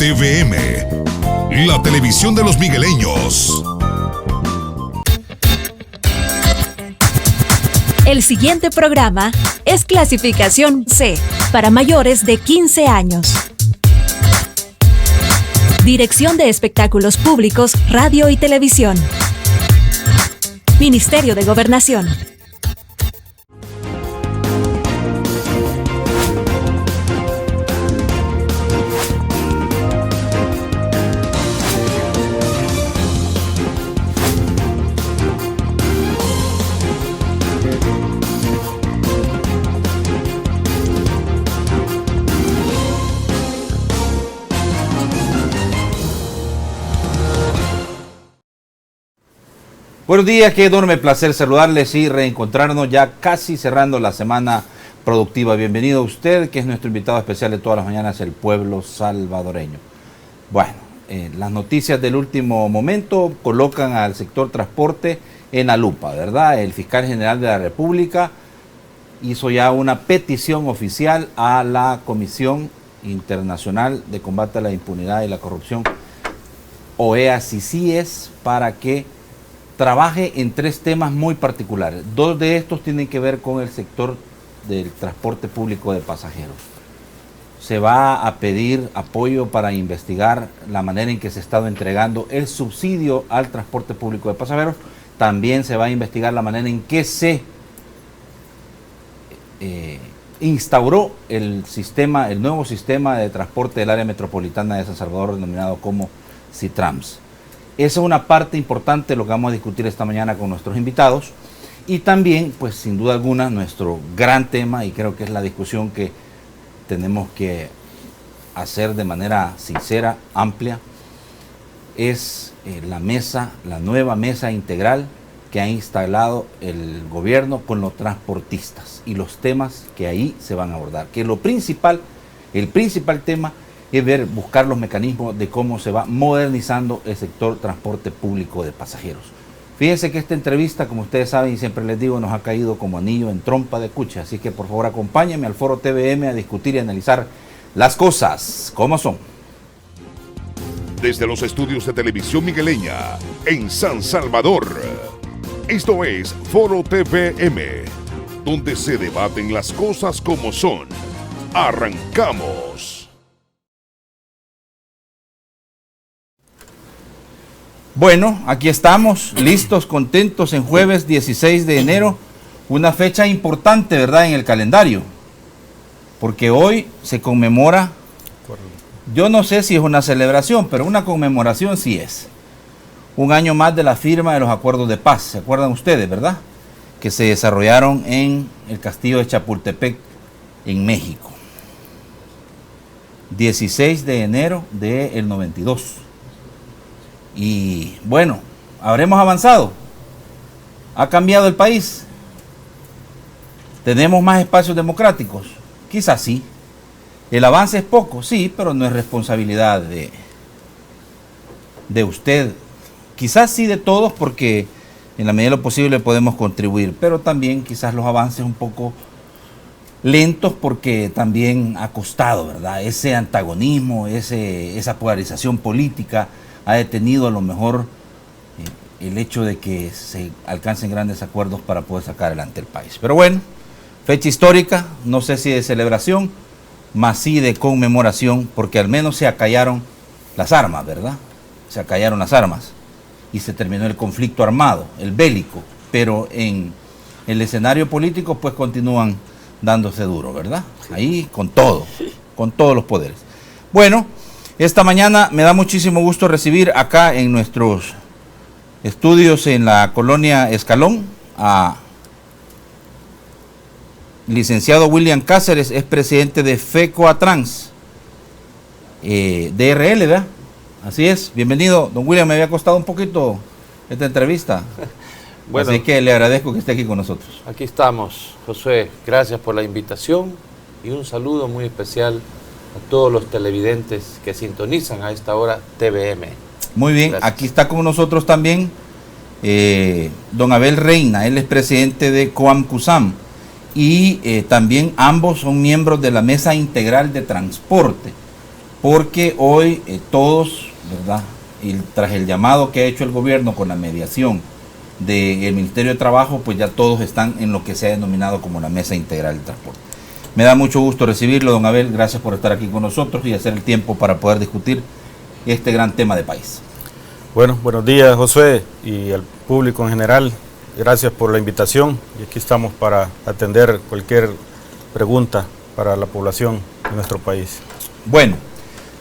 TVM, la televisión de los migueleños. El siguiente programa es clasificación C, para mayores de 15 años. Dirección de Espectáculos Públicos, Radio y Televisión. Ministerio de Gobernación. Buenos días, qué enorme placer saludarles y reencontrarnos ya casi cerrando la semana productiva. Bienvenido a usted, que es nuestro invitado especial de todas las mañanas, el pueblo salvadoreño. Bueno, las noticias del último momento colocan al sector transporte en la lupa, ¿verdad? El fiscal general de la República hizo ya una petición oficial a la Comisión Internacional de Combate a la Impunidad y la Corrupción, OEA-CICIES, para que trabaje en 3 temas muy particulares. 2 de estos tienen que ver con el sector del transporte público de pasajeros. Se va a pedir apoyo para investigar la manera en que se ha estado entregando el subsidio al transporte público de pasajeros. También se va a investigar la manera en que se instauró el nuevo sistema de transporte del área metropolitana de San Salvador, denominado como CITRAMS. Esa es una parte importante de lo que vamos a discutir esta mañana con nuestros invitados. Y también, pues sin duda alguna, nuestro gran tema, y creo que es la discusión que tenemos que hacer de manera sincera, amplia, es la nueva mesa integral que ha instalado el gobierno con los transportistas y los temas que ahí se van a abordar. Que el principal tema es buscar los mecanismos de cómo se va modernizando el sector transporte público de pasajeros. Fíjense que esta entrevista, como ustedes saben y siempre les digo, nos ha caído como anillo en trompa de cucha, así que por favor acompáñenme al Foro TVM a discutir y analizar las cosas como son. Desde los estudios de Televisión Migueleña, en San Salvador, esto es Foro TVM, donde se debaten las cosas como son. ¡Arrancamos! Bueno, aquí estamos, listos, contentos en jueves 16 de enero, una fecha importante, ¿verdad?, en el calendario, porque hoy se conmemora, yo no sé si es una celebración, pero una conmemoración sí es, un año más de la firma de los acuerdos de paz, ¿se acuerdan ustedes, verdad?, que se desarrollaron en el castillo de Chapultepec, en México, 16 de enero del 92. Y bueno, ¿habremos avanzado? ¿Ha cambiado el país? ¿Tenemos más espacios democráticos? Quizás sí. ¿El avance es poco? Sí, pero no es responsabilidad de usted. Quizás sí de todos, porque en la medida de lo posible podemos contribuir, pero también quizás los avances un poco lentos, porque también ha costado, ¿verdad? Ese antagonismo, esa polarización política ha detenido a lo mejor el hecho de que se alcancen grandes acuerdos para poder sacar adelante el país. Pero bueno, fecha histórica, no sé si de celebración, más sí de conmemoración, porque al menos se acallaron las armas, ¿verdad? Se acallaron las armas y se terminó el conflicto armado, el bélico, pero en el escenario político pues continúan dándose duro, ¿verdad? Ahí con todos los poderes. Bueno, esta mañana me da muchísimo gusto recibir acá en nuestros estudios en la colonia Escalón a licenciado William Cáceres, es presidente de FECOATRANS, DRL, ¿verdad? Así es, bienvenido. Don William, me había costado un poquito esta entrevista, bueno, así que le agradezco que esté aquí con nosotros. Aquí estamos, Josué, gracias por la invitación y un saludo muy especial a todos los televidentes que sintonizan a esta hora TVM. Muy bien, gracias. Aquí está con nosotros también don Abel Reina, él es presidente de COAMCUSAM y también ambos son miembros de la Mesa Integral de Transporte. porque hoy todos, ¿verdad? Y tras el llamado que ha hecho el gobierno con la mediación del Ministerio de Trabajo, pues ya todos están en lo que se ha denominado como la Mesa Integral del Transporte. Me da mucho gusto recibirlo, don Abel, gracias por estar aquí con nosotros y hacer el tiempo para poder discutir este gran tema de país. Bueno, buenos días, Josué, y al público en general. Gracias por la invitación y aquí estamos para atender cualquier pregunta para la población de nuestro país. Bueno,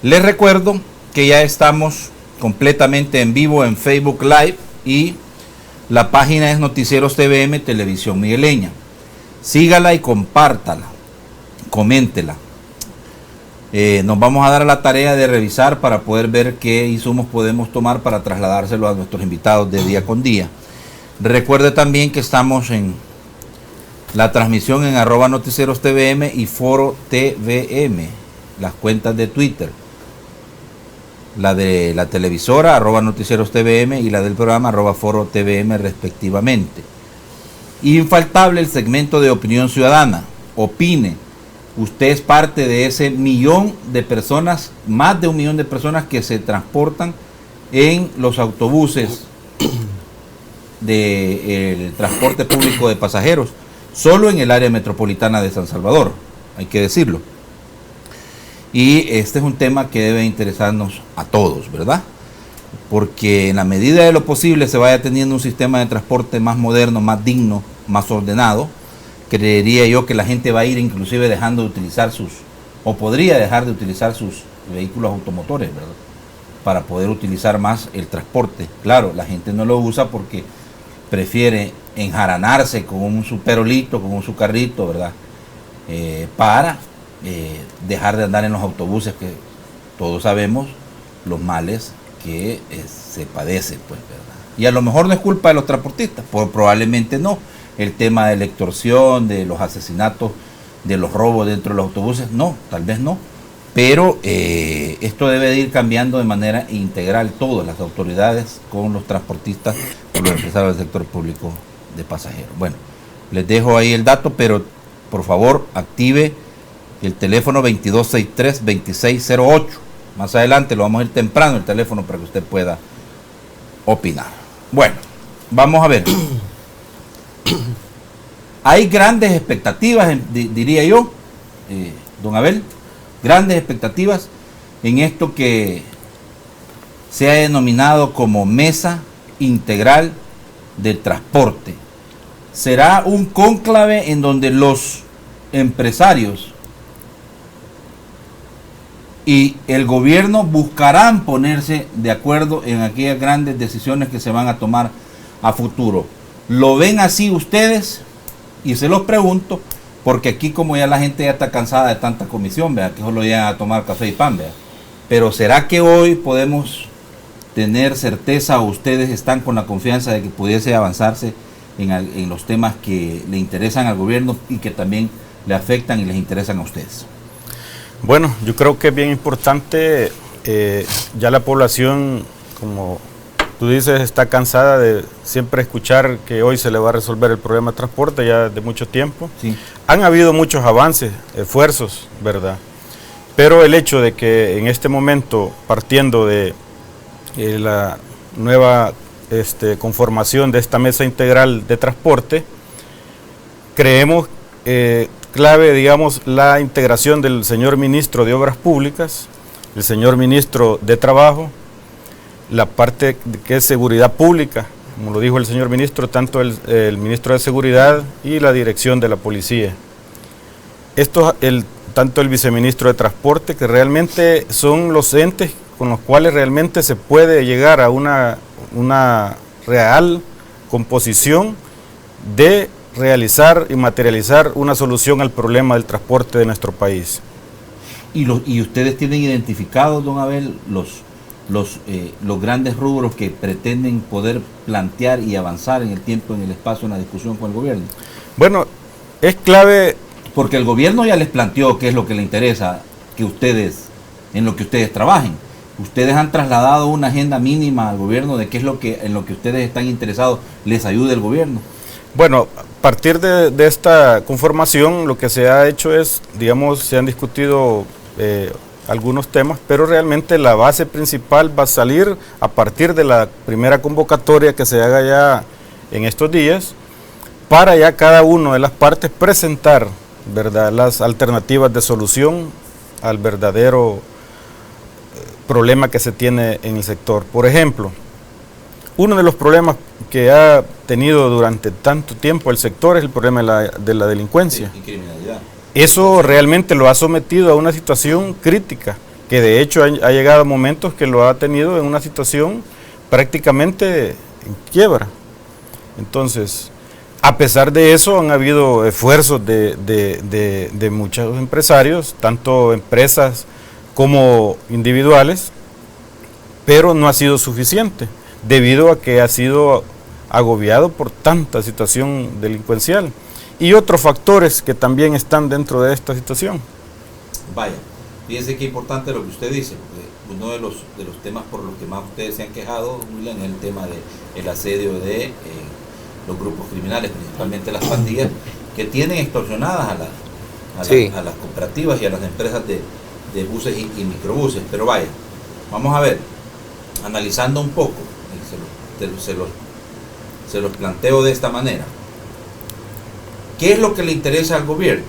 les recuerdo que ya estamos completamente en vivo en Facebook Live y la página es Noticieros TVM Televisión Migueleña. Sígala y compártala, coméntela. Nos vamos a dar a la tarea de revisar para poder ver qué insumos podemos tomar para trasladárselo a nuestros invitados de día con día. Recuerde también que estamos en la transmisión en @noticierostvm y Foro TVM, las cuentas de Twitter, la de la televisora @noticierostvm y la del programa @Foro TVM respectivamente. Infaltable el segmento de opinión ciudadana. Opine. Usted es parte de ese millón de personas, más de 1 millón de personas que se transportan en los autobuses del transporte público de pasajeros, solo en el área metropolitana de San Salvador, hay que decirlo. Y este es un tema que debe interesarnos a todos, ¿verdad? Porque en la medida de lo posible se vaya teniendo un sistema de transporte más moderno, más digno, más ordenado, creería yo que la gente va a ir inclusive dejando de utilizar o podría dejar de utilizar sus vehículos automotores, ¿verdad? Para poder utilizar más el transporte. Claro, la gente no lo usa porque prefiere enjaranarse con un superolito, con un su carrito, ¿verdad? Para dejar de andar en los autobuses, que todos sabemos los males que se padecen, pues, ¿verdad? Y a lo mejor no es culpa de los transportistas, pues probablemente no. El tema de la extorsión, de los asesinatos, de los robos dentro de los autobuses, no, tal vez no. Pero esto debe de ir cambiando de manera integral, todas las autoridades con los transportistas, con los empresarios del sector público de pasajeros. Bueno, les dejo ahí el dato, pero por favor active el teléfono 2263-2608. Más adelante lo vamos a ir temprano el teléfono para que usted pueda opinar. Bueno, vamos a ver. Hay grandes expectativas, diría yo, don Abel, grandes expectativas en esto que se ha denominado como Mesa Integral del Transporte. Será un cónclave en donde los empresarios y el gobierno buscarán ponerse de acuerdo en aquellas grandes decisiones que se van a tomar a futuro. ¿Lo ven así ustedes? Y se los pregunto porque aquí, como ya la gente ya está cansada de tanta comisión, ¿verdad? Que solo llegan a tomar café y pan, ¿verdad? Pero ¿será que hoy podemos tener certeza o ustedes están con la confianza de que pudiese avanzarse en los temas que le interesan al gobierno y que también le afectan y les interesan a ustedes? Bueno, yo creo que es bien importante, ya la población, como tú dices, está cansada de siempre escuchar que hoy se le va a resolver el problema de transporte ya de mucho tiempo. Sí. Han habido muchos avances, esfuerzos, ¿verdad? Pero el hecho de que en este momento, partiendo de la nueva conformación de esta Mesa Integral de Transporte, creemos clave, digamos, la integración del señor Ministro de Obras Públicas, el señor Ministro de Trabajo, la parte que es seguridad pública, como lo dijo el señor ministro, tanto el ministro de Seguridad y la dirección de la policía. Tanto el viceministro de Transporte, que realmente son los entes con los cuales realmente se puede llegar a una real composición de realizar y materializar una solución al problema del transporte de nuestro país. ¿Y ustedes tienen identificados, don Abel, los grandes rubros que pretenden poder plantear y avanzar en el tiempo, en el espacio, en la discusión con el gobierno? Bueno, es clave. Porque el gobierno ya les planteó qué es lo que le interesa que ustedes, en lo que ustedes trabajen. Ustedes han trasladado una agenda mínima al gobierno de qué es en lo que ustedes están interesados, les ayude el gobierno. Bueno, a partir de esta conformación, lo que se ha hecho es, digamos, se han discutido algunos temas, pero realmente la base principal va a salir a partir de la primera convocatoria que se haga ya en estos días, para ya cada una de las partes presentar, ¿verdad?, las alternativas de solución al verdadero problema que se tiene en el sector. Por ejemplo, uno de los problemas que ha tenido durante tanto tiempo el sector es el problema de la delincuencia. Y criminalidad. Eso realmente lo ha sometido a una situación crítica, que de hecho ha llegado a momentos que lo ha tenido en una situación prácticamente en quiebra. Entonces, a pesar de eso, han habido esfuerzos de muchos empresarios, tanto empresas como individuales, pero no ha sido suficiente, debido a que ha sido agobiado por tanta situación delincuencial y otros factores que también están dentro de esta situación. Vaya, fíjense qué importante lo que usted dice, porque uno de los temas por los que más ustedes se han quejado, William, es el tema del asedio de los grupos criminales, principalmente las pandillas, que tienen extorsionadas a las cooperativas y a las empresas de buses y microbuses. Pero vaya, vamos a ver, analizando un poco, se los planteo de esta manera. ¿Qué es lo que le interesa al gobierno?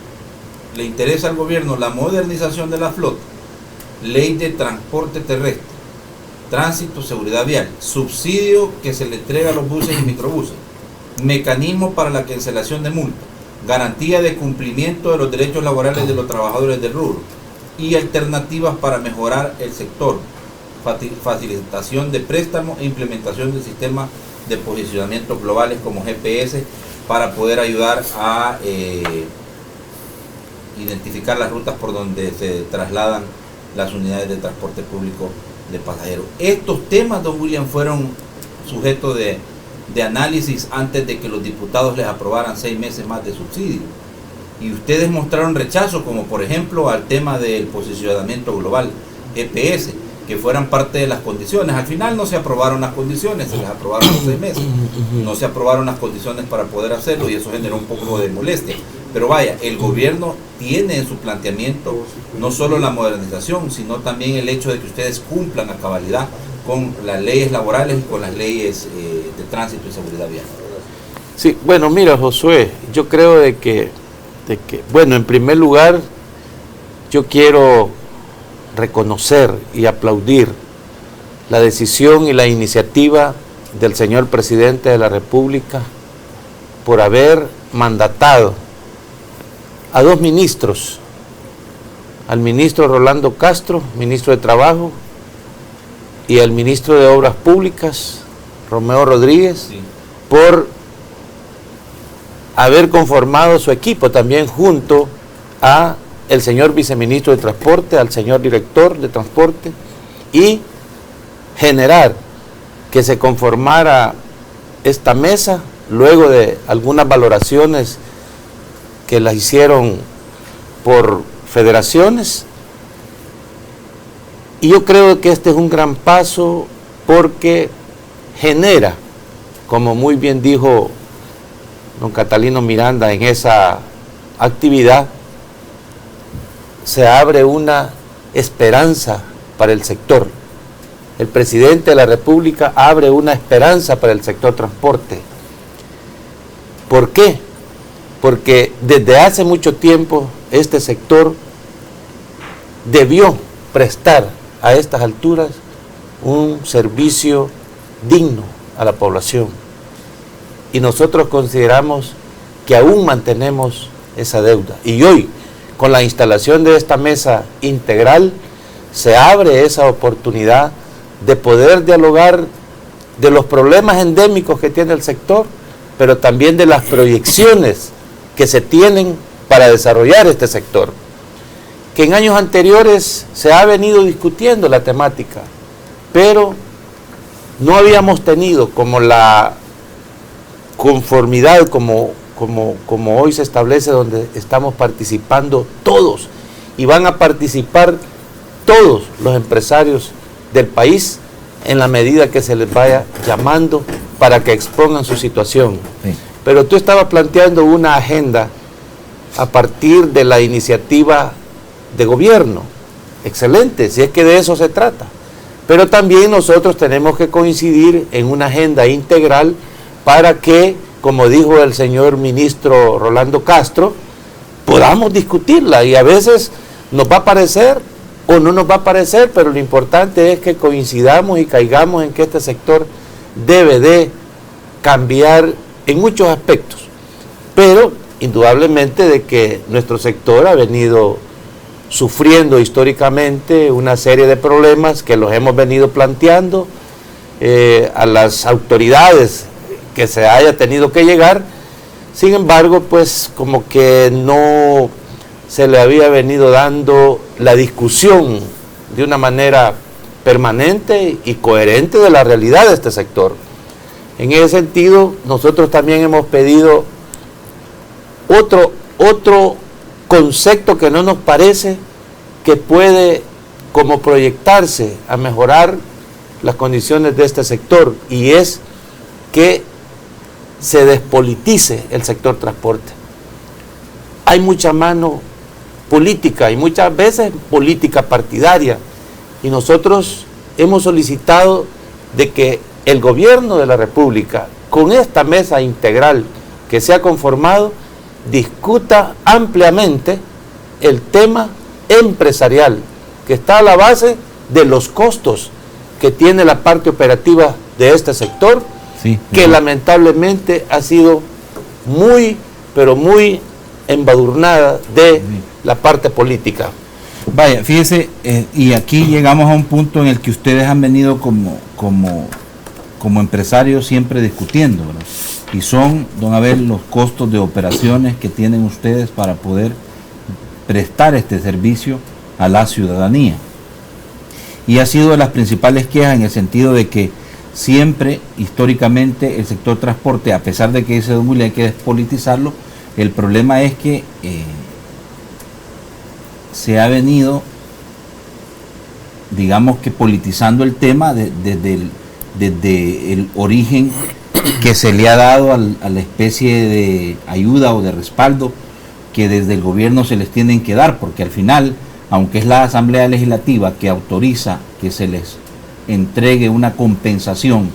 Le interesa al gobierno la modernización de la flota, ley de transporte terrestre, tránsito, seguridad vial, subsidio que se le entrega a los buses y microbuses, mecanismo para la cancelación de multas, garantía de cumplimiento de los derechos laborales de los trabajadores del rubro y alternativas para mejorar el sector, facilitación de préstamos e implementación del sistema de posicionamiento globales como GPS para poder ayudar a identificar las rutas por donde se trasladan las unidades de transporte público de pasajeros. Estos temas, don William, fueron sujeto de análisis antes de que los diputados les aprobaran 6 meses más de subsidio. Y ustedes mostraron rechazo, como por ejemplo al tema del posicionamiento global, GPS, que fueran parte de las condiciones. Al final no se aprobaron las condiciones, se les aprobaron los 6 meses. No se aprobaron las condiciones para poder hacerlo y eso generó un poco de molestia. Pero vaya, el gobierno tiene en su planteamiento no solo la modernización, sino también el hecho de que ustedes cumplan a cabalidad con las leyes laborales y con las leyes de tránsito y seguridad vial. Sí, bueno, mira, Josué, yo creo de que, bueno, en primer lugar, yo quiero reconocer y aplaudir la decisión y la iniciativa del señor presidente de la República por haber mandatado a 2 ministros, al ministro Rolando Castro, ministro de Trabajo, y al ministro de Obras Públicas, Romeo Rodríguez, sí, por haber conformado su equipo también junto a el señor viceministro de Transporte, al señor director de Transporte, y generar que se conformara esta mesa luego de algunas valoraciones que las hicieron por federaciones. Y yo creo que este es un gran paso porque genera, como muy bien dijo don Catalino Miranda en esa actividad, se abre una esperanza para el sector. El presidente de la República abre una esperanza para el sector transporte. ¿Por qué? Porque desde hace mucho tiempo este sector debió prestar a estas alturas un servicio digno a la población. Y nosotros consideramos que aún mantenemos esa deuda. Y hoy, con la instalación de esta mesa integral, se abre esa oportunidad de poder dialogar de los problemas endémicos que tiene el sector, pero también de las proyecciones que se tienen para desarrollar este sector. Que en años anteriores se ha venido discutiendo la temática, pero no habíamos tenido como la conformidad como hoy se establece, donde estamos participando todos y van a participar todos los empresarios del país en la medida que se les vaya llamando para que expongan su situación. Sí. Pero tú estabas planteando una agenda a partir de la iniciativa de gobierno excelente, si es que de eso se trata. Pero también nosotros tenemos que coincidir en una agenda integral para que, como dijo el señor ministro Rolando Castro, podamos discutirla, y a veces nos va a parecer o no nos va a parecer, pero lo importante es que coincidamos y caigamos en que este sector debe de cambiar en muchos aspectos, pero indudablemente de que nuestro sector ha venido sufriendo históricamente una serie de problemas que los hemos venido planteando a las autoridades que se haya tenido que llegar. Sin embargo, pues como que no se le había venido dando la discusión de una manera permanente y coherente de la realidad de este sector. En ese sentido, nosotros también hemos pedido otro concepto que no nos parece que puede como proyectarse a mejorar las condiciones de este sector, y es que se despolitice el sector transporte. Hay mucha mano política y muchas veces política partidaria, y nosotros hemos solicitado de que el gobierno de la República, con esta mesa integral que se ha conformado, discuta ampliamente el tema empresarial que está a la base de los costos que tiene la parte operativa de este sector, Sí, que lamentablemente ha sido muy, pero muy embadurnada de la parte política. Vaya, fíjese, y aquí llegamos a un punto en el que ustedes han venido como empresarios siempre discutiendo, ¿verdad? Y son, don Abel, los costos de operaciones que tienen ustedes para poder prestar este servicio a la ciudadanía. Y ha sido de las principales quejas en el sentido de que siempre, históricamente, el sector transporte, a pesar de que dice don William hay que despolitizarlo, el problema es que se ha venido, digamos que politizando el tema desde el origen que se le ha dado a la especie de ayuda o de respaldo que desde el gobierno se les tienen que dar, porque al final, aunque es la Asamblea Legislativa que autoriza que se les entregue una compensación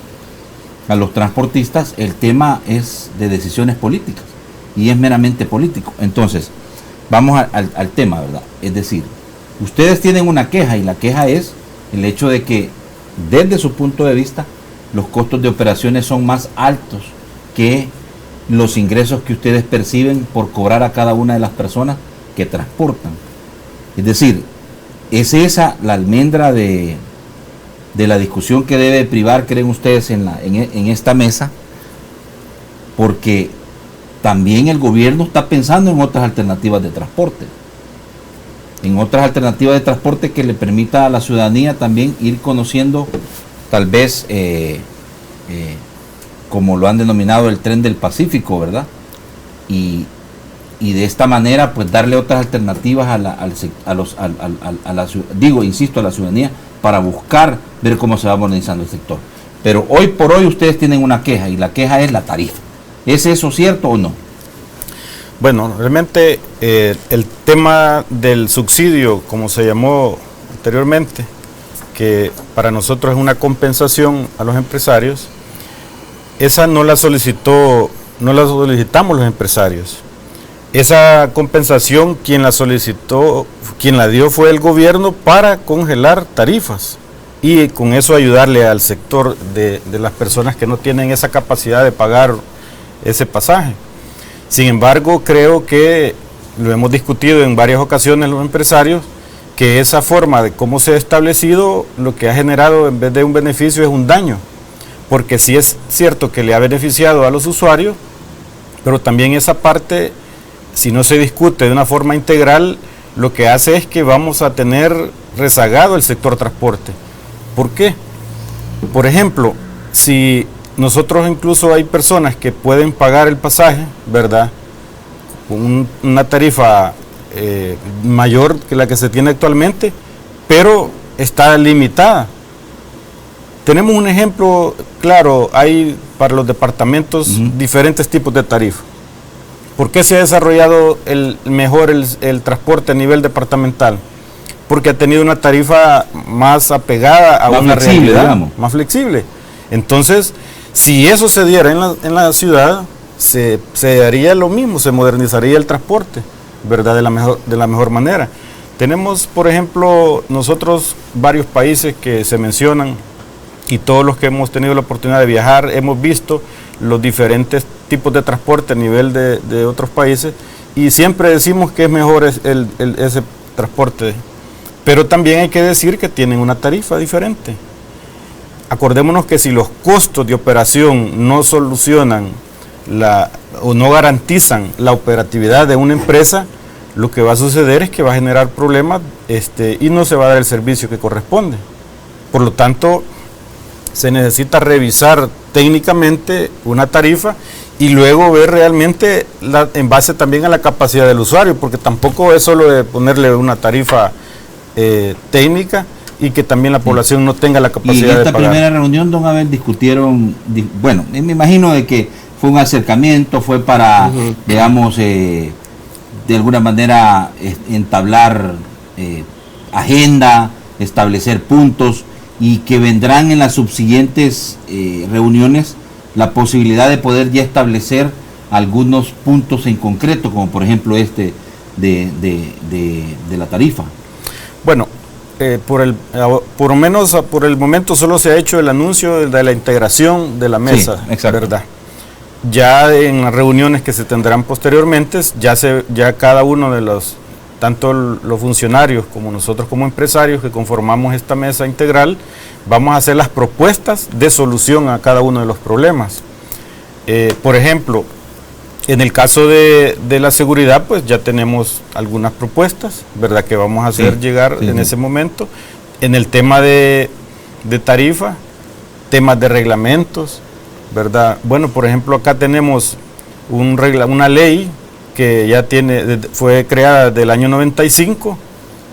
a los transportistas, el tema es de decisiones políticas y es meramente político. Entonces, vamos al tema, ¿verdad? Es decir, ustedes tienen una queja, y la queja es el hecho de que desde su punto de vista los costos de operaciones son más altos que los ingresos que ustedes perciben por cobrar a cada una de las personas que transportan. Es decir, ¿es esa la almendra de la discusión que debe privar, creen ustedes, en esta mesa? Porque también el gobierno está pensando en otras alternativas de transporte, que le permita a la ciudadanía también ir conociendo, tal vez, como lo han denominado, el tren del Pacífico, ¿verdad? Y de esta manera, pues, darle otras alternativas a la ciudadanía para buscar ver cómo se va modernizando el sector. Pero hoy por hoy ustedes tienen una queja, y la queja es la tarifa. ¿Es eso cierto o no? Bueno, realmente el tema del subsidio, como se llamó anteriormente, que para nosotros es una compensación a los empresarios, esa no la solicitamos los empresarios. Esa compensación, quien la solicitó, quien la dio, fue el gobierno para congelar tarifas y con eso ayudarle al sector de las personas que no tienen esa capacidad de pagar ese pasaje. Sin embargo, creo que lo hemos discutido en varias ocasiones los empresarios, que esa forma de cómo se ha establecido, lo que ha generado en vez de un beneficio es un daño, porque sí es cierto que le ha beneficiado a los usuarios, pero también esa parte, si no se discute de una forma integral, lo que hace es que vamos a tener rezagado el sector transporte. ¿Por qué? Por ejemplo, si nosotros, incluso hay personas que pueden pagar el pasaje, ¿verdad?, con una tarifa mayor que la que se tiene actualmente, pero está limitada. Tenemos un ejemplo claro, hay para los departamentos diferentes tipos de tarifas. ¿Por qué se ha desarrollado mejor el transporte a nivel departamental? porque ha tenido una tarifa más apegada a Más una flexible, realidad, digamos. más flexible. Entonces, si eso se diera en la ciudad, se haría lo mismo, se modernizaría el transporte, ¿verdad? De la mejor manera. Tenemos, por ejemplo, nosotros varios países que se mencionan, y todos los que hemos tenido la oportunidad de viajar, hemos visto los diferentes tipos de transporte a nivel de otros países, y siempre decimos que es mejor ese transporte. Pero también hay que decir que tienen una tarifa diferente. Acordémonos que si los costos de operación no solucionan o no garantizan la operatividad de una empresa, lo que va a suceder es que va a generar problemas y no se va a dar el servicio que corresponde. Por lo tanto, se necesita revisar técnicamente una tarifa y luego ver realmente en base también a la capacidad del usuario, porque tampoco es solo de ponerle una tarifa técnica y que también la población no tenga la capacidad de pagar. Y en esta primera reunión, don Abel, discutieron, bueno, me imagino de que fue un acercamiento, fue para, digamos, de alguna manera entablar agenda, establecer puntos, y que vendrán en las subsiguientes reuniones la posibilidad de poder ya establecer algunos puntos en concreto, como por ejemplo de la tarifa. Bueno, por lo menos por el momento solo se ha hecho el anuncio de la integración de la mesa, sí, ¿verdad? Ya en las reuniones que se tendrán posteriormente, ya cada uno de tanto los funcionarios como nosotros como empresarios que conformamos esta mesa integral, vamos a hacer las propuestas de solución a cada uno de los problemas. Por ejemplo, en el caso de la seguridad, pues ya tenemos algunas propuestas, ¿verdad?, que vamos a hacer llegar en ese momento. En el tema de tarifa, temas de reglamentos, ¿verdad? Bueno, por ejemplo, acá tenemos una ley que ya fue creada desde el año 95,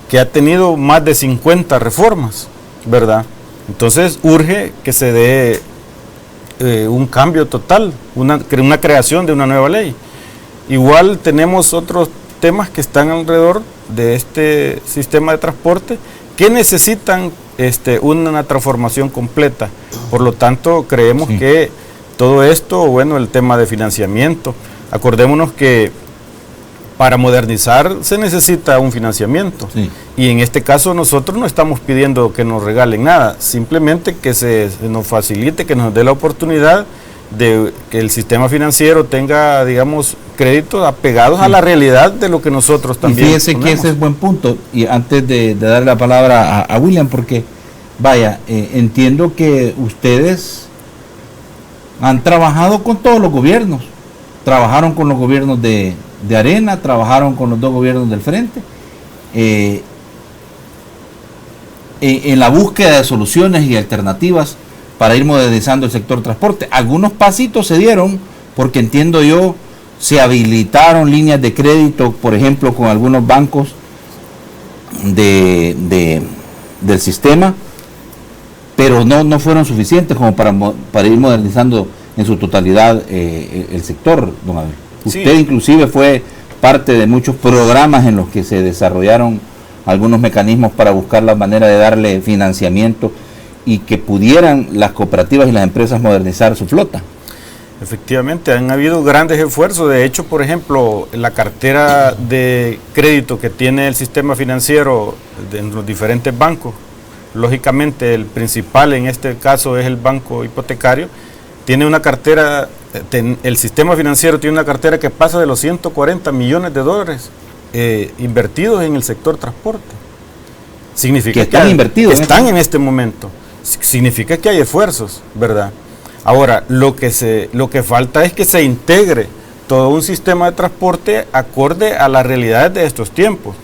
que ha tenido más de 50 reformas, ¿verdad? Entonces urge que se dé un cambio total, una creación de una nueva ley. Igual tenemos otros temas que están alrededor de este sistema de transporte que necesitan una transformación completa. Por lo tanto, creemos que todo esto, bueno, el tema de financiamiento, acordémonos que para modernizar se necesita un financiamiento, y en este caso nosotros no estamos pidiendo que nos regalen nada, simplemente que se nos facilite, que nos dé la oportunidad de que el sistema financiero tenga, digamos, créditos apegados a la realidad de lo que nosotros también fíjese que ese es buen punto, y antes de dar la palabra a William, porque vaya, entiendo que ustedes han trabajado con todos los gobiernos, trabajaron con los gobiernos de Arena, trabajaron con los dos gobiernos del frente en la búsqueda de soluciones y alternativas para ir modernizando el sector transporte. Algunos pasitos se dieron porque entiendo yo se habilitaron líneas de crédito, por ejemplo, con algunos bancos del sistema, pero no fueron suficientes como para ir modernizando en su totalidad el sector, don Abel. Usted inclusive fue parte de muchos programas en los que se desarrollaron algunos mecanismos para buscar la manera de darle financiamiento y que pudieran las cooperativas y las empresas modernizar su flota. Efectivamente, han habido grandes esfuerzos. De hecho, por ejemplo, la cartera de crédito que tiene el sistema financiero en los diferentes bancos, lógicamente el principal en este caso es el banco hipotecario, tiene una cartera, el sistema financiero tiene una cartera que pasa de los 140 millones de dólares invertidos en el sector transporte. Significa que están invertidos. Que están en este momento. Significa que hay esfuerzos, ¿verdad? Ahora, lo que falta es que se integre todo un sistema de transporte acorde a las realidades de estos tiempos.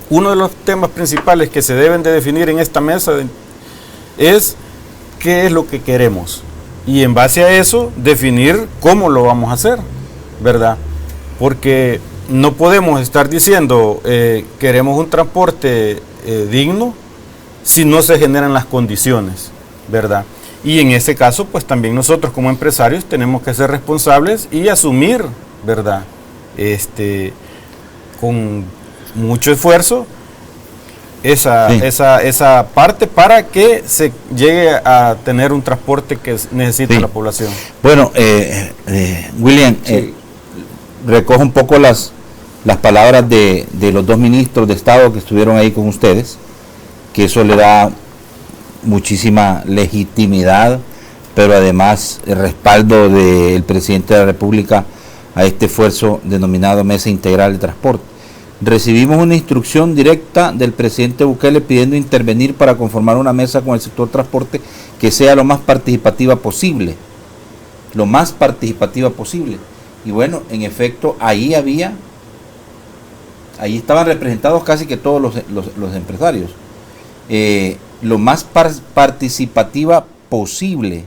Uno de los temas principales que se deben de definir en esta mesa es qué es lo que queremos. Y en base a eso, definir cómo lo vamos a hacer, ¿verdad? Porque no podemos estar diciendo queremos un transporte digno si no se generan las condiciones, ¿verdad? Y en ese caso, pues también nosotros como empresarios tenemos que ser responsables y asumir, ¿verdad? Con mucho esfuerzo, esa parte para que se llegue a tener un transporte que necesita la población. Bueno, William, recojo un poco las palabras de los dos ministros de Estado que estuvieron ahí con ustedes, que eso le da muchísima legitimidad, pero además el respaldo del presidente de la República a este esfuerzo denominado Mesa Integral de Transporte. Recibimos una instrucción directa del presidente Bukele pidiendo intervenir para conformar una mesa con el sector transporte que sea lo más participativa posible. Lo más participativa posible. Y bueno, en efecto, ahí estaban representados casi que todos los empresarios. Lo más participativa posible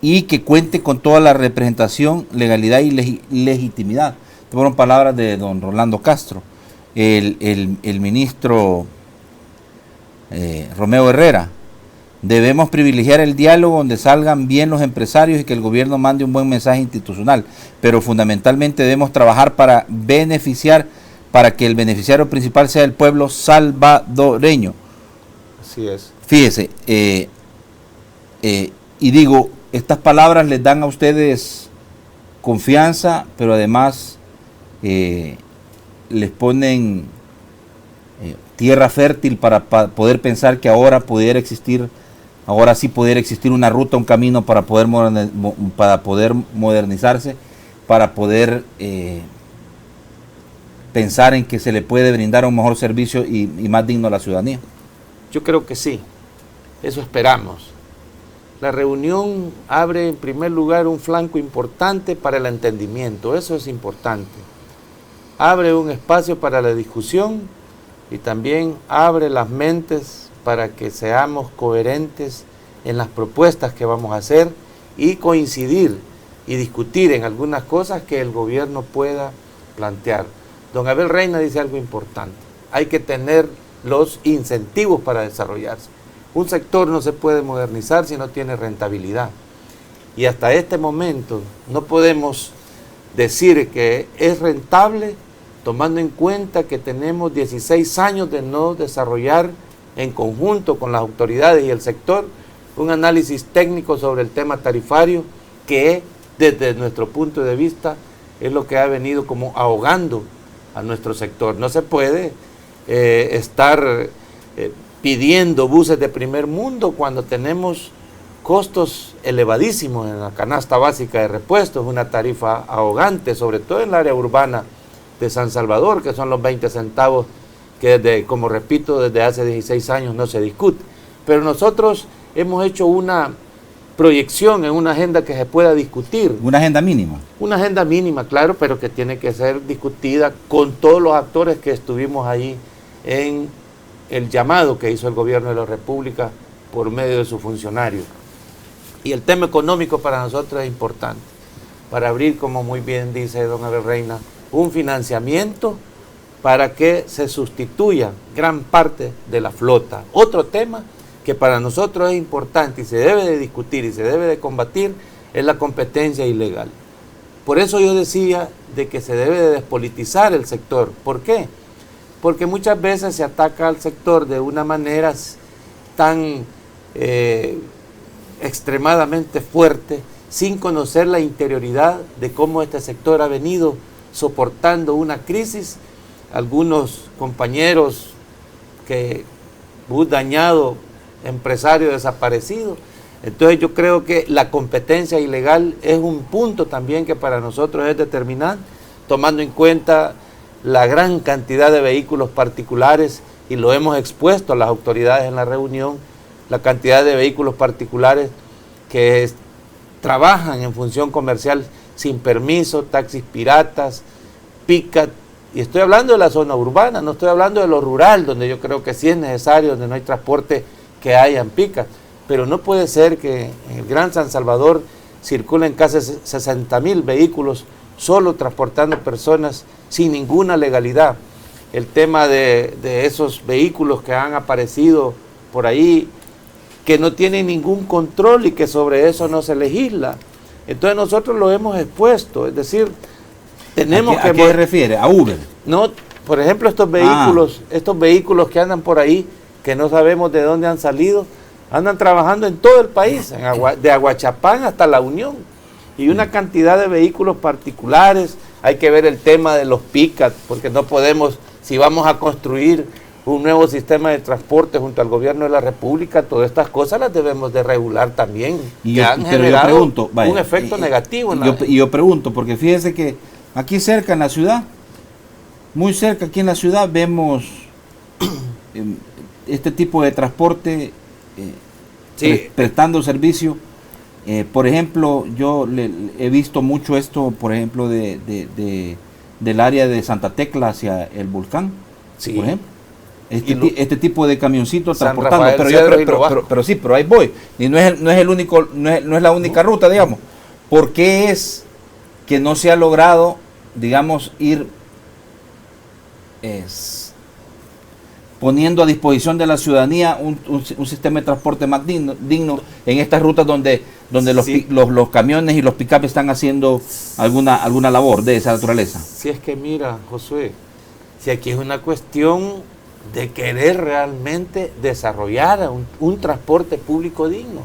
y que cuente con toda la representación, legalidad y legitimidad. Fueron palabras de don Rolando Castro. El ministro Romeo Herrera: debemos privilegiar el diálogo donde salgan bien los empresarios y que el gobierno mande un buen mensaje institucional, pero fundamentalmente debemos trabajar para que el beneficiario principal sea el pueblo salvadoreño. Así es. Fíjese, y digo, estas palabras les dan a ustedes confianza, pero además les ponen tierra fértil para poder pensar que ahora sí pudiera existir una ruta, un camino para poder modernizarse, para poder pensar en que se le puede brindar un mejor servicio y más digno a la ciudadanía. Yo creo que sí, eso esperamos. La reunión abre en primer lugar un flanco importante para el entendimiento, eso es importante. Abre un espacio para la discusión y también abre las mentes para que seamos coherentes en las propuestas que vamos a hacer y coincidir y discutir en algunas cosas que el gobierno pueda plantear. Don Abel Reina dice algo importante: hay que tener los incentivos para desarrollarse. Un sector no se puede modernizar si no tiene rentabilidad. Y hasta este momento no podemos decir que es rentable tomando en cuenta que tenemos 16 años de no desarrollar en conjunto con las autoridades y el sector un análisis técnico sobre el tema tarifario que desde nuestro punto de vista es lo que ha venido como ahogando a nuestro sector. No se puede estar pidiendo buses de primer mundo cuando tenemos costos elevadísimos en la canasta básica de repuestos, una tarifa ahogante, sobre todo en el área urbana de San Salvador, que son los 20 centavos que, como repito, desde hace 16 años no se discute. Pero nosotros hemos hecho una proyección en una agenda que se pueda discutir. ¿Una agenda mínima? Una agenda mínima, claro, pero que tiene que ser discutida con todos los actores que estuvimos ahí en el llamado que hizo el gobierno de la República por medio de sus funcionarios. Y el tema económico para nosotros es importante, para abrir, como muy bien dice don Abel Reina, un financiamiento para que se sustituya gran parte de la flota. Otro tema que para nosotros es importante y se debe de discutir y se debe de combatir es la competencia ilegal. Por eso yo decía de que se debe de despolitizar el sector. ¿Por qué? Porque muchas veces se ataca al sector de una manera tan extremadamente fuerte, sin conocer la interioridad de cómo este sector ha venido soportando una crisis. Algunos compañeros que bus dañado, empresario desaparecido. Entonces yo creo que la competencia ilegal es un punto también que para nosotros es determinante, tomando en cuenta la gran cantidad de vehículos particulares, y lo hemos expuesto a las autoridades en la reunión, la cantidad de vehículos particulares que trabajan en función comercial sin permiso, taxis piratas, pick-up, y estoy hablando de la zona urbana, no estoy hablando de lo rural, donde yo creo que sí es necesario, donde no hay transporte, que hayan pick-up, pero no puede ser que en el Gran San Salvador circulen casi 60,000 vehículos solo transportando personas sin ninguna legalidad. El tema de esos vehículos que han aparecido por ahí, que no tienen ningún control y que sobre eso no se legisla. Entonces nosotros lo hemos expuesto, es decir, tenemos que... ¿A qué se refiere? ¿A Uber? No, por ejemplo, estos vehículos que andan por ahí, que no sabemos de dónde han salido, andan trabajando en todo el país, de Aguachapán hasta La Unión, y una cantidad de vehículos particulares. Hay que ver el tema de los pickups, porque no podemos, si vamos a construir un nuevo sistema de transporte junto al gobierno de la República, todas estas cosas las debemos de regular también, que han generado un efecto negativo. Yo pregunto, porque fíjese que aquí cerca en la ciudad, muy cerca aquí en la ciudad, vemos este tipo de transporte prestando servicio. Por ejemplo, yo he visto mucho esto, por ejemplo, del área de Santa Tecla hacia el Volcán, por ejemplo. Este tipo de camioncitos transportando, pero ahí voy. Y no es la única ruta, digamos. ¿Por qué es que no se ha logrado, digamos, ir poniendo a disposición de la ciudadanía un sistema de transporte más digno en estas rutas donde los camiones y los pick-up están haciendo alguna labor de esa naturaleza? Si es que mira, Josué, si aquí es una cuestión de querer realmente desarrollar un transporte público digno,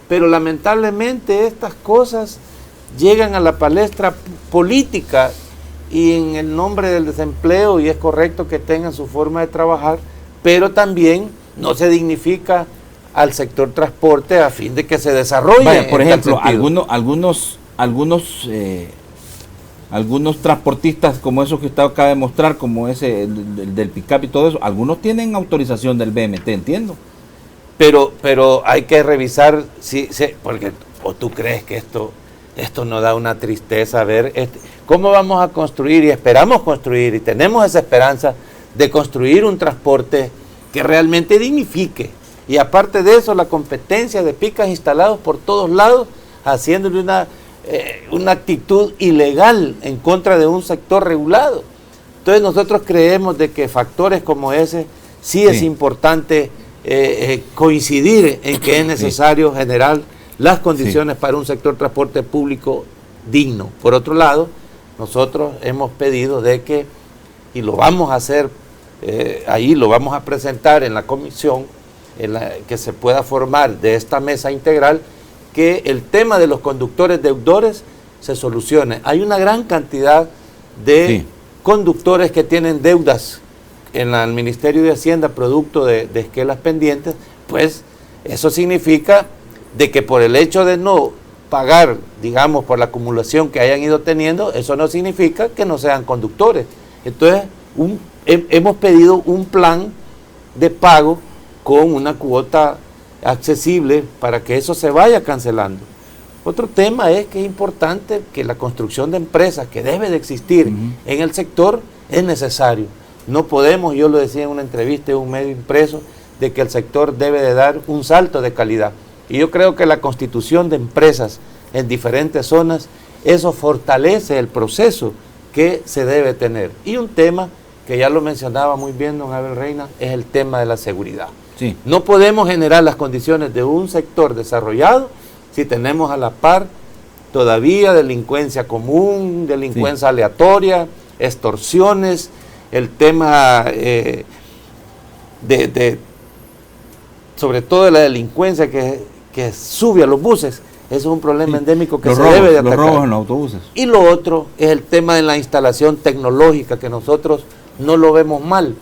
pero lamentablemente estas cosas llegan a la palestra política y en el nombre del desempleo, y es correcto que tengan su forma de trabajar, pero también no se dignifica al sector transporte a fin de que se desarrolle. Vaya, por ejemplo, algunos transportistas como esos que usted acaba de mostrar, como ese el del pick-up y todo eso, algunos tienen autorización del BMT, entiendo. Pero hay que revisar, porque o tú crees que esto nos da una tristeza ver cómo vamos a construir, y esperamos construir, y tenemos esa esperanza de construir un transporte que realmente dignifique. Y aparte de eso, la competencia de picas instalados por todos lados, haciéndole una actitud ilegal en contra de un sector regulado. Entonces nosotros creemos de que factores como ese sí es importante coincidir en que es necesario generar las condiciones para un sector transporte público digno. Por otro lado, nosotros hemos pedido de que, y lo vamos a hacer, ahí lo vamos a presentar en la comisión, que se pueda formar de esta mesa integral, que el tema de los conductores deudores se solucione. Hay una gran cantidad de conductores que tienen deudas en el Ministerio de Hacienda producto de esquelas pendientes, pues eso significa de que por el hecho de no pagar, digamos, por la acumulación que hayan ido teniendo, eso no significa que no sean conductores. Entonces, hemos pedido un plan de pago con una cuota accesible para que eso se vaya cancelando. Otro tema es que es importante que la construcción de empresas que debe de existir en el sector es necesario. No podemos, yo lo decía en una entrevista en un medio impreso, de que el sector debe de dar un salto de calidad. Y yo creo que la constitución de empresas en diferentes zonas, eso fortalece el proceso que se debe tener. Y un tema que ya lo mencionaba muy bien don Abel Reina, es el tema de la seguridad. Sí. No podemos generar las condiciones de un sector desarrollado si tenemos a la par todavía delincuencia común, delincuencia aleatoria, extorsiones, el tema sobre todo de la delincuencia que sube a los buses. Eso es un problema endémico que debe de atacar. Los robos en los autobuses. Y lo otro es el tema de la instalación tecnológica, que nosotros no lo vemos mal.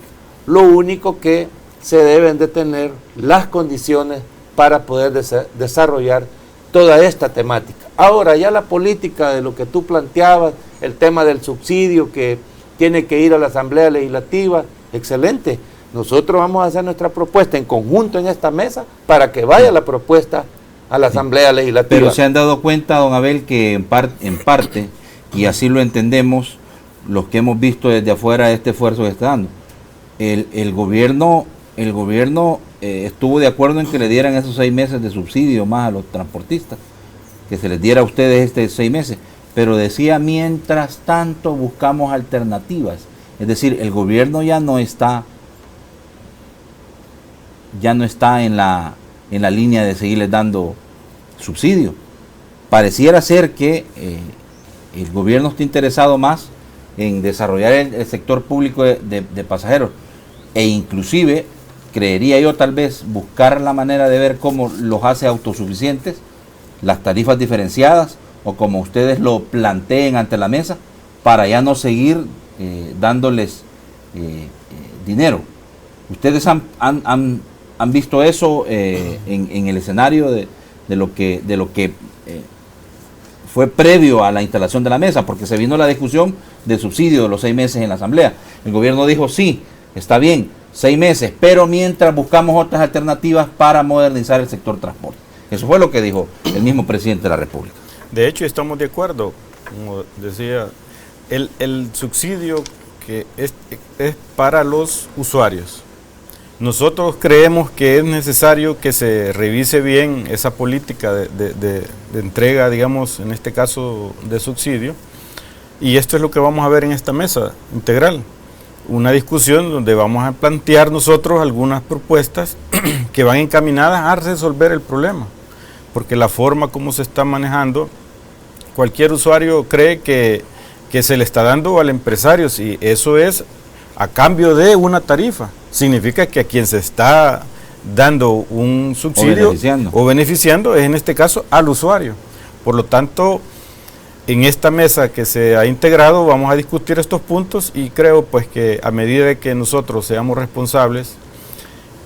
Lo único que se deben de tener las condiciones para poder desarrollar toda esta temática. Ahora, ya la política de lo que tú planteabas, el tema del subsidio que tiene que ir a la Asamblea Legislativa, excelente. Nosotros vamos a hacer nuestra propuesta en conjunto en esta mesa para que vaya la propuesta a la Asamblea Legislativa. Pero se han dado cuenta, don Abel, que en parte, y así lo entendemos, los que hemos visto desde afuera este esfuerzo que está dando, el gobierno estuvo de acuerdo en que le dieran esos 6 meses de subsidio más a los transportistas, que se les diera a ustedes 6 meses, pero decía, mientras tanto buscamos alternativas. Es decir, el gobierno ya no está en la línea de seguirles dando subsidio. Pareciera ser que el gobierno está interesado más en desarrollar el sector público de pasajeros, e inclusive, creería yo tal vez, buscar la manera de ver cómo los hace autosuficientes, las tarifas diferenciadas, o como ustedes lo planteen ante la mesa, para ya no seguir dándoles dinero. ¿Ustedes han visto eso en el escenario de lo que fue previo a la instalación de la mesa? Porque se vino la discusión del subsidio de los 6 meses en la Asamblea. El gobierno dijo, sí, está bien, 6 meses, pero mientras buscamos otras alternativas para modernizar el sector transporte. Eso fue lo que dijo el mismo presidente de la República. De hecho, estamos de acuerdo, como decía, el subsidio que es para los usuarios. Nosotros creemos que es necesario que se revise bien esa política de entrega, digamos, en este caso de subsidio, y esto es lo que vamos a ver en esta mesa integral, una discusión donde vamos a plantear nosotros algunas propuestas que van encaminadas a resolver el problema, porque la forma como se está manejando, cualquier usuario cree que se le está dando al empresario, si eso es a cambio de una tarifa, significa que a quien se está dando un subsidio o beneficiando es en este caso al usuario. Por lo tanto, en esta mesa que se ha integrado vamos a discutir estos puntos, y creo pues que a medida de que nosotros seamos responsables,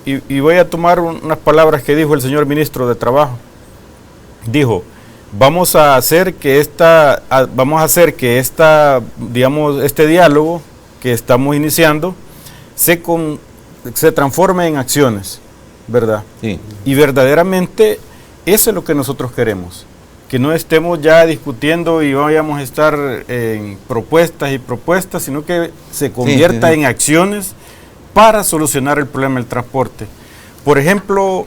y voy a tomar unas palabras que dijo el señor ministro de Trabajo, dijo: vamos a hacer que digamos, este diálogo que estamos iniciando se transforme en acciones, ¿verdad? Sí. Y verdaderamente eso es lo que nosotros queremos, que no estemos ya discutiendo y vayamos a estar en propuestas y propuestas, sino que se convierta en acciones para solucionar el problema del transporte. Por ejemplo,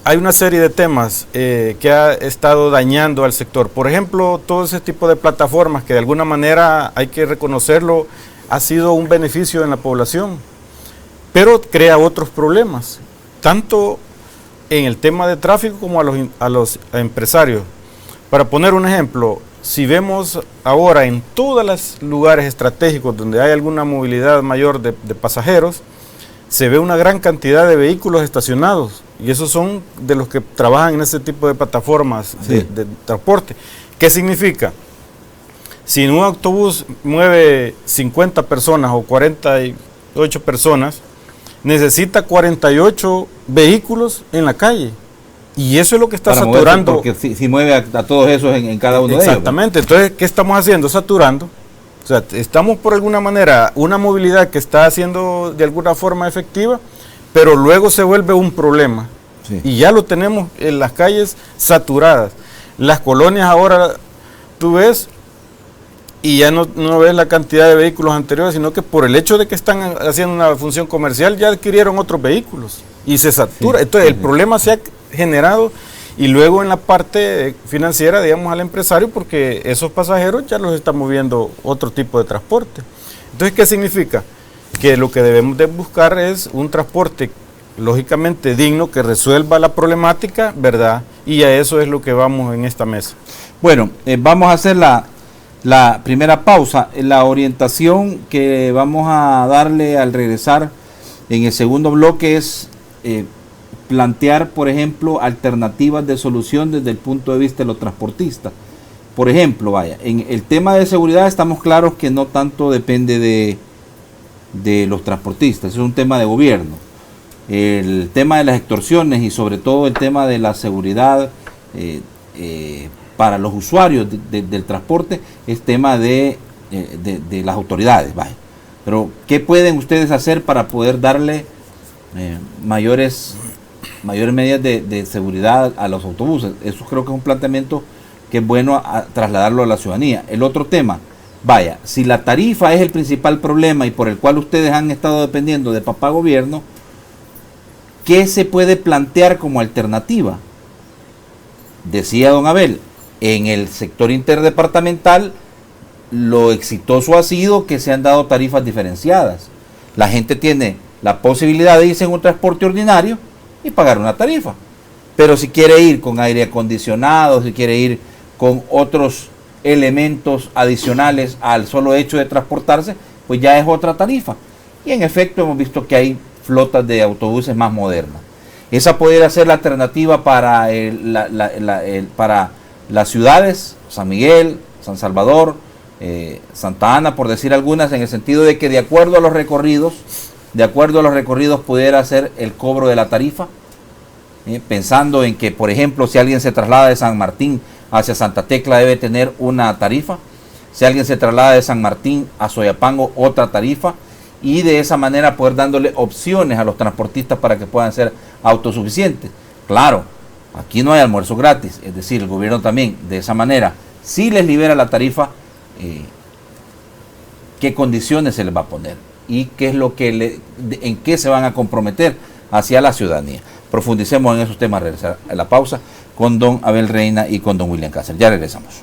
hay una serie de temas que ha estado dañando al sector. Por ejemplo, todo ese tipo de plataformas que de alguna manera, hay que reconocerlo, ha sido un beneficio en la población, pero crea otros problemas, tanto en el tema de tráfico como a los empresarios. Para poner un ejemplo, si vemos ahora en todos los lugares estratégicos donde hay alguna movilidad mayor de pasajeros, se ve una gran cantidad de vehículos estacionados, y esos son de los que trabajan en ese tipo de plataformas de transporte. ¿Qué significa? Si un autobús mueve 50 personas o 48 personas, necesita 48 vehículos en la calle, y eso es lo que está saturando. Porque si mueve a todos esos en cada uno de ellos. Exactamente. Entonces, ¿qué estamos haciendo? Saturando. O sea, estamos por alguna manera, una movilidad que está haciendo de alguna forma efectiva, pero luego se vuelve un problema. Sí. Y ya lo tenemos en las calles saturadas. Las colonias ahora, tú ves, y ya no ves la cantidad de vehículos anteriores, sino que por el hecho de que están haciendo una función comercial, ya adquirieron otros vehículos y se satura. Sí. Entonces, el problema se ha generado, y luego en la parte financiera, digamos, al empresario, porque esos pasajeros ya los está moviendo otro tipo de transporte. Entonces, ¿qué significa? Que lo que debemos de buscar es un transporte lógicamente digno, que resuelva la problemática, ¿verdad? Y a eso es lo que vamos en esta mesa. Bueno, vamos a hacer la primera pausa. La orientación que vamos a darle al regresar en el segundo bloque es plantear, por ejemplo, alternativas de solución desde el punto de vista de los transportistas. Por ejemplo, en el tema de seguridad estamos claros que no tanto depende de los transportistas, es un tema de gobierno. El tema de las extorsiones y sobre todo el tema de la seguridad para los usuarios del transporte es tema de las autoridades. Pero, ¿qué pueden ustedes hacer para poder darle mayores medidas de seguridad a los autobuses? Eso creo que es un planteamiento que es bueno trasladarlo a la ciudadanía. El otro tema, si la tarifa es el principal problema y por el cual ustedes han estado dependiendo de papá gobierno, ¿qué se puede plantear como alternativa? Decía don Abel, en el sector interdepartamental lo exitoso ha sido que se han dado tarifas diferenciadas. La gente tiene la posibilidad de irse en un transporte ordinario y pagar una tarifa. Pero si quiere ir con aire acondicionado, si quiere ir con otros elementos adicionales al solo hecho de transportarse, pues ya es otra tarifa. Y en efecto hemos visto que hay flotas de autobuses más modernas. Esa pudiera ser la alternativa para, para las ciudades, San Miguel, San Salvador, Santa Ana, por decir algunas, en el sentido de que de acuerdo a los recorridos pudiera ser el cobro de la tarifa, pensando en que, por ejemplo, si alguien se traslada de San Martín hacia Santa Tecla debe tener una tarifa, si alguien se traslada de San Martín a Soyapango otra tarifa, y de esa manera poder dándole opciones a los transportistas para que puedan ser autosuficientes. Claro, aquí no hay almuerzo gratis, es decir, el gobierno también de esa manera, si les libera la tarifa, qué condiciones se les va a poner y qué es lo que en qué se van a comprometer hacia la ciudadanía. Profundicemos en esos temas, regresar a la pausa con don Abel Reina y con don William Cáceres. Ya regresamos.